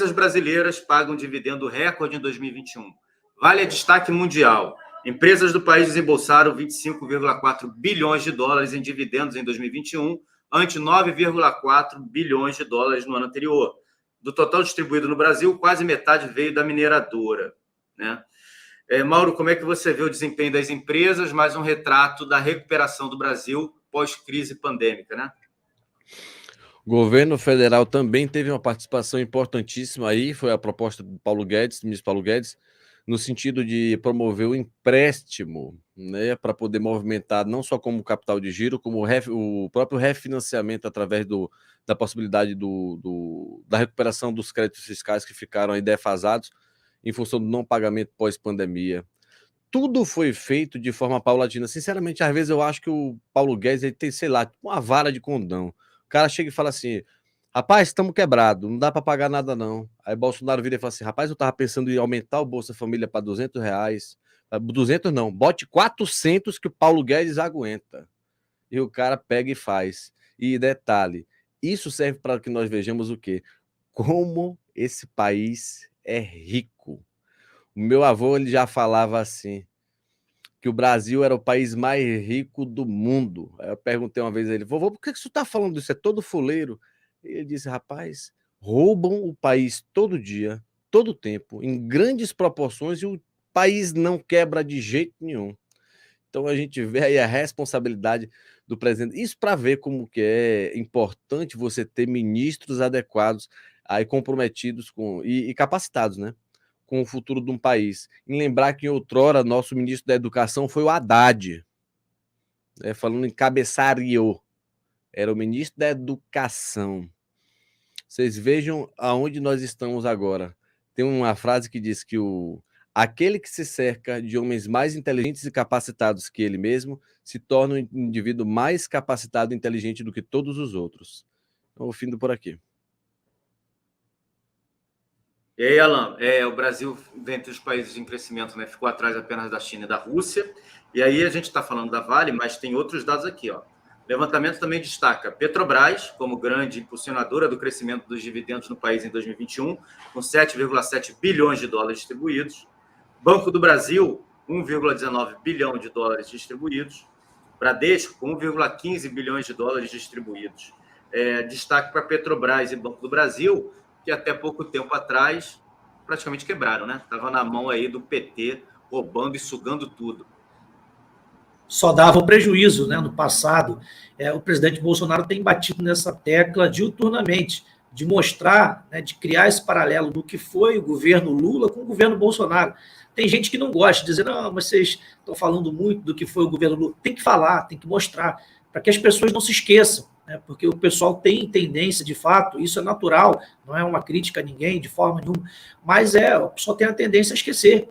Empresas brasileiras pagam dividendo recorde em 2021. Vale a destaque mundial. Empresas do país desembolsaram 25,4 bilhões de dólares em dividendos em 2021, ante 9,4 bilhões de dólares no ano anterior. Do total distribuído no Brasil, quase metade veio da mineradora, né? Mauro, como é que você vê o desempenho das empresas, mais um retrato da recuperação do Brasil pós-crise pandêmica, né? O governo federal também teve uma participação importantíssima aí, foi a proposta do Paulo Guedes, do ministro Paulo Guedes, no sentido de promover o empréstimo, né, para poder movimentar não só como capital de giro, como o próprio refinanciamento através da possibilidade da recuperação dos créditos fiscais que ficaram aí defasados em função do não pagamento pós-pandemia. Tudo foi feito de forma paulatina. Sinceramente, às vezes eu acho que o Paulo Guedes ele tem, sei lá, uma vara de condão. O cara chega e fala assim: rapaz, estamos quebrados, não dá para pagar nada não. Aí Bolsonaro vira e fala assim: rapaz, eu estava pensando em aumentar o Bolsa Família para R$200. 200 não, bote 400 que o Paulo Guedes aguenta. E o cara pega e faz. E detalhe, isso serve para que nós vejamos o quê? Como esse país é rico. O meu avô ele já falava assim, que o Brasil era o país mais rico do mundo. Aí eu perguntei uma vez a ele: vovô, por que você está falando isso? É todo fuleiro. E ele disse: rapaz, roubam o país todo dia, todo tempo, em grandes proporções, e o país não quebra de jeito nenhum. Então a gente vê aí a responsabilidade do presidente. Isso para ver como que é importante você ter ministros adequados, aí comprometidos com e capacitados, né, com o futuro de um país. Em lembrar que outrora nosso ministro da Educação foi o Haddad, né, falando em cabeçario, era o ministro da Educação. Vocês vejam aonde nós estamos agora. Tem uma frase que diz que aquele que se cerca de homens mais inteligentes e capacitados que ele mesmo se torna um indivíduo mais capacitado e inteligente do que todos os outros. Então, eu findo por aqui. E aí, Alan, o Brasil, dentre os países em crescimento, né, ficou atrás apenas da China e da Rússia. E aí a gente está falando da Vale, mas tem outros dados aqui, ó. O levantamento também destaca Petrobras como grande impulsionadora do crescimento dos dividendos no país em 2021, com 7,7 bilhões de dólares distribuídos. Banco do Brasil, 1,19 bilhão de dólares distribuídos. Bradesco, com 1,15 bilhões de dólares distribuídos. Destaque para Petrobras e Banco do Brasil, que até pouco tempo atrás praticamente quebraram, né? Estava na mão aí do PT, roubando e sugando tudo. Só dava prejuízo, né? No passado, o presidente Bolsonaro tem batido nessa tecla diuturnamente, de mostrar, né, de criar esse paralelo do que foi o governo Lula com o governo Bolsonaro. Tem gente que não gosta, de dizer: não, mas vocês estão falando muito do que foi o governo Lula. Tem que falar, tem que mostrar, para que as pessoas não se esqueçam, né? Porque o pessoal tem tendência, de fato, isso é natural, não é uma crítica a ninguém, de forma nenhuma, mas o pessoal tem a tendência a esquecer,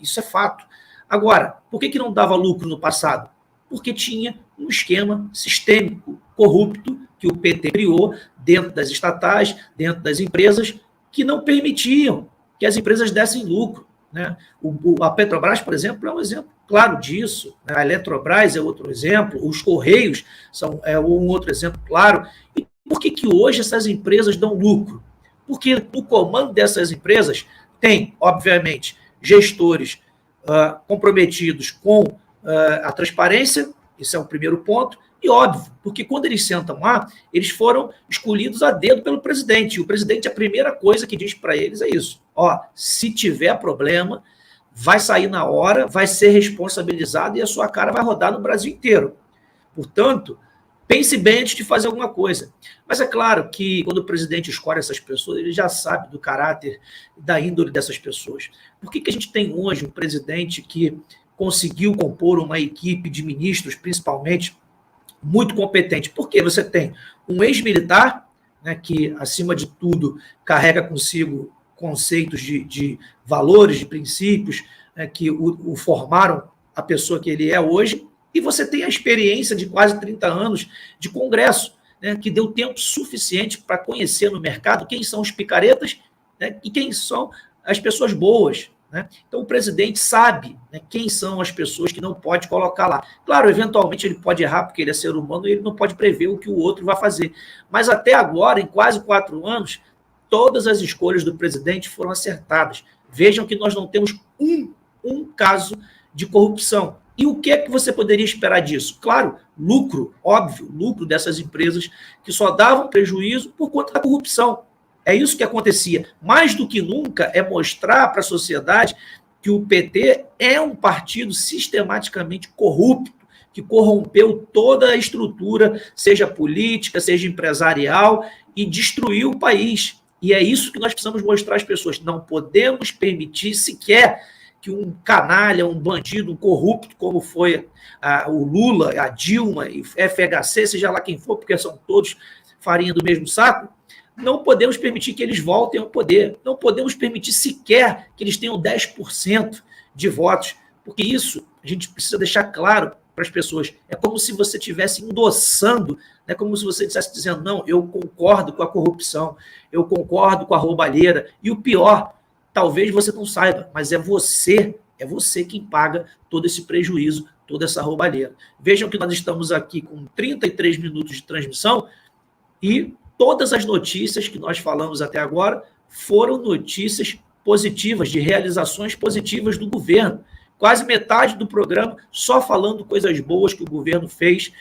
isso é fato. Agora, por que não dava lucro no passado? Porque tinha um esquema sistêmico, corrupto, que o PT criou dentro das estatais, dentro das empresas, que não permitiam que as empresas dessem lucro, né? A Petrobras, por exemplo, é um exemplo claro disso, né? A Eletrobras é outro exemplo, os Correios são um outro exemplo claro. E por que hoje essas empresas dão lucro? Porque no comando dessas empresas tem, obviamente, gestores comprometidos com a transparência, esse é o primeiro ponto, e óbvio, porque quando eles sentam lá, eles foram escolhidos a dedo pelo presidente, e o presidente, a primeira coisa que diz para eles é isso: se tiver problema, vai sair na hora, vai ser responsabilizado e a sua cara vai rodar no Brasil inteiro. Portanto, pense bem antes de fazer alguma coisa. Mas é claro que quando o presidente escolhe essas pessoas, ele já sabe do caráter e da índole dessas pessoas. Por que a gente tem hoje um presidente que conseguiu compor uma equipe de ministros, principalmente, muito competente? Porque você tem um ex-militar, né, que, acima de tudo, carrega consigo conceitos de valores, de princípios, né, que o formaram a pessoa que ele é hoje, e você tem a experiência de quase 30 anos de Congresso, né, que deu tempo suficiente para conhecer no mercado quem são os picaretas, né, e quem são as pessoas boas, né? Então, o presidente sabe, né, quem são as pessoas que não pode colocar lá. Claro, eventualmente ele pode errar, porque ele é ser humano e ele não pode prever o que o outro vai fazer. Mas até agora, em quase 4 anos, todas as escolhas do presidente foram acertadas. Vejam que nós não temos um caso de corrupção. E o que é que você poderia esperar disso? Claro, lucro, óbvio, lucro dessas empresas que só davam prejuízo por conta da corrupção. É isso que acontecia. Mais do que nunca é mostrar para a sociedade que o PT é um partido sistematicamente corrupto, que corrompeu toda a estrutura, seja política, seja empresarial, e destruiu o país. E é isso que nós precisamos mostrar às pessoas. Não podemos permitir sequer que um canalha, um bandido, um corrupto, como foi o Lula, a Dilma, e FHC, seja lá quem for, porque são todos farinha do mesmo saco, não podemos permitir que eles voltem ao poder. Não podemos permitir sequer que eles tenham 10% de votos, porque isso a gente precisa deixar claro para as pessoas. É como se você estivesse endossando, é como se você estivesse dizendo, não, eu concordo com a corrupção, eu concordo com a roubalheira, e o pior, talvez você não saiba, mas é você quem paga todo esse prejuízo, toda essa roubalheira. Vejam que nós estamos aqui com 33 minutos de transmissão e todas as notícias que nós falamos até agora foram notícias positivas, de realizações positivas do governo. Quase metade do programa só falando coisas boas que o governo fez.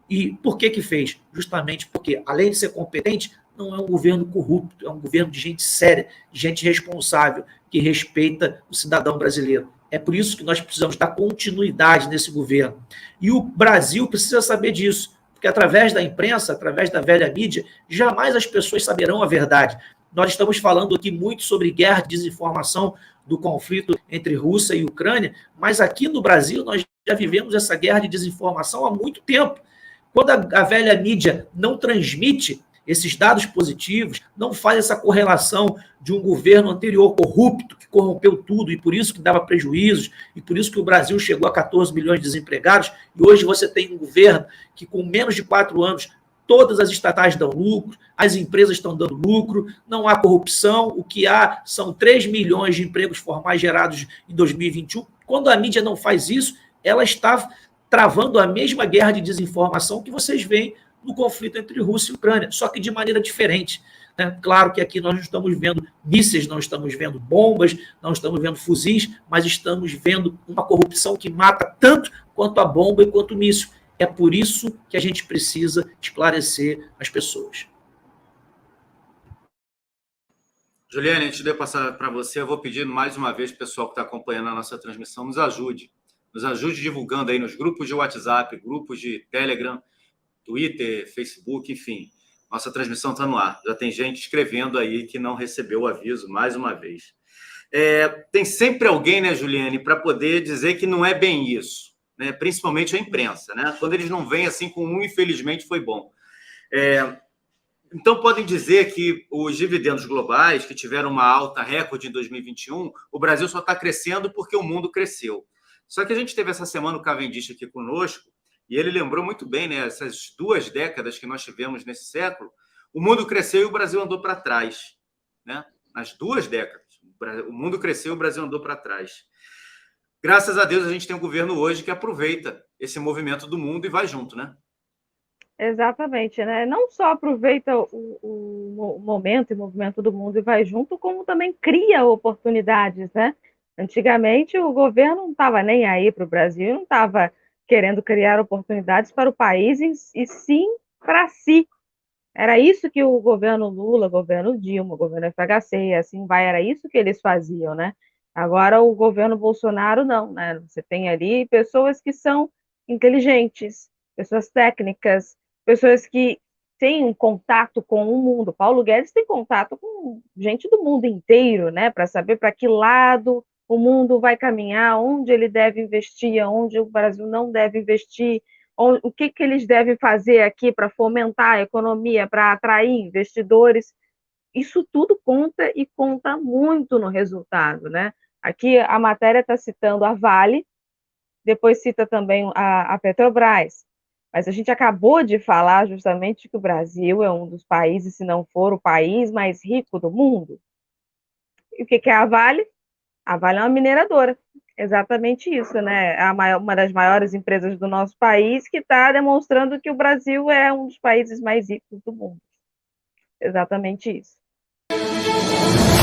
E por que fez? Justamente porque, além de ser competente, não é um governo corrupto, é um governo de gente séria, de gente responsável, que respeita o cidadão brasileiro. É por isso que nós precisamos dar continuidade nesse governo. E o Brasil precisa saber disso, porque através da imprensa, através da velha mídia, jamais as pessoas saberão a verdade. Nós estamos falando aqui muito sobre guerra de desinformação do conflito entre Rússia e Ucrânia, mas aqui no Brasil nós já vivemos essa guerra de desinformação há muito tempo. Quando a velha mídia não transmite esses dados positivos, não faz essa correlação de um governo anterior corrupto, que corrompeu tudo, e por isso que dava prejuízos, e por isso que o Brasil chegou a 14 milhões de desempregados, e hoje você tem um governo que, com menos de 4 anos, todas as estatais dão lucro, as empresas estão dando lucro, não há corrupção, o que há são 3 milhões de empregos formais gerados em 2021. Quando a mídia não faz isso, ela está travando a mesma guerra de desinformação que vocês veem no conflito entre Rússia e Ucrânia, só que de maneira diferente. Né? Claro que aqui nós não estamos vendo mísseis, não estamos vendo bombas, não estamos vendo fuzis, mas estamos vendo uma corrupção que mata tanto quanto a bomba e quanto o míssil. É por isso que a gente precisa esclarecer as pessoas. Juliane, antes de eu passar para você, eu vou pedir mais uma vez, pessoal que está acompanhando a nossa transmissão, nos ajude. Nos ajude divulgando aí nos grupos de WhatsApp, grupos de Telegram, Twitter, Facebook, enfim. Nossa transmissão está no ar. Já tem gente escrevendo aí que não recebeu o aviso, mais uma vez. Tem sempre alguém, né, Juliane, para poder dizer que não é bem isso, né? Principalmente a imprensa, né? Quando eles não vêm assim com infelizmente, foi bom. Então, podem dizer que os dividendos globais, que tiveram uma alta recorde em 2021, o Brasil só está crescendo porque o mundo cresceu. Só que a gente teve essa semana o Cavendish aqui conosco, e ele lembrou muito bem, né, essas 2 décadas que nós tivemos nesse século, o mundo cresceu e o Brasil andou para trás. Né? Nas 2 décadas, o mundo cresceu e o Brasil andou para trás. Graças a Deus, a gente tem um governo hoje que aproveita esse movimento do mundo e vai junto, né? Exatamente, né? Não só aproveita o momento e movimento do mundo e vai junto, como também cria oportunidades, né? Antigamente, o governo não estava nem aí para o Brasil, não estava querendo criar oportunidades para o país e sim para si. Era isso que o governo Lula, o governo Dilma, o governo FHC, assim vai, era isso que eles faziam, né? Agora o governo Bolsonaro não, né? Você tem ali pessoas que são inteligentes, pessoas técnicas, pessoas que têm um contato com o mundo. Paulo Guedes tem contato com gente do mundo inteiro, né? Para saber para que lado o mundo vai caminhar, onde ele deve investir, onde o Brasil não deve investir, o que eles devem fazer aqui para fomentar a economia, para atrair investidores. Isso tudo conta e conta muito no resultado, né? Aqui a matéria está citando a Vale, depois cita também a Petrobras, mas a gente acabou de falar justamente que o Brasil é um dos países, se não for o país mais rico do mundo. E o que é a Vale? A Vale é uma mineradora. Exatamente isso, né? É uma das maiores empresas do nosso país que está demonstrando que o Brasil é um dos países mais ricos do mundo. Exatamente isso. Obrigado.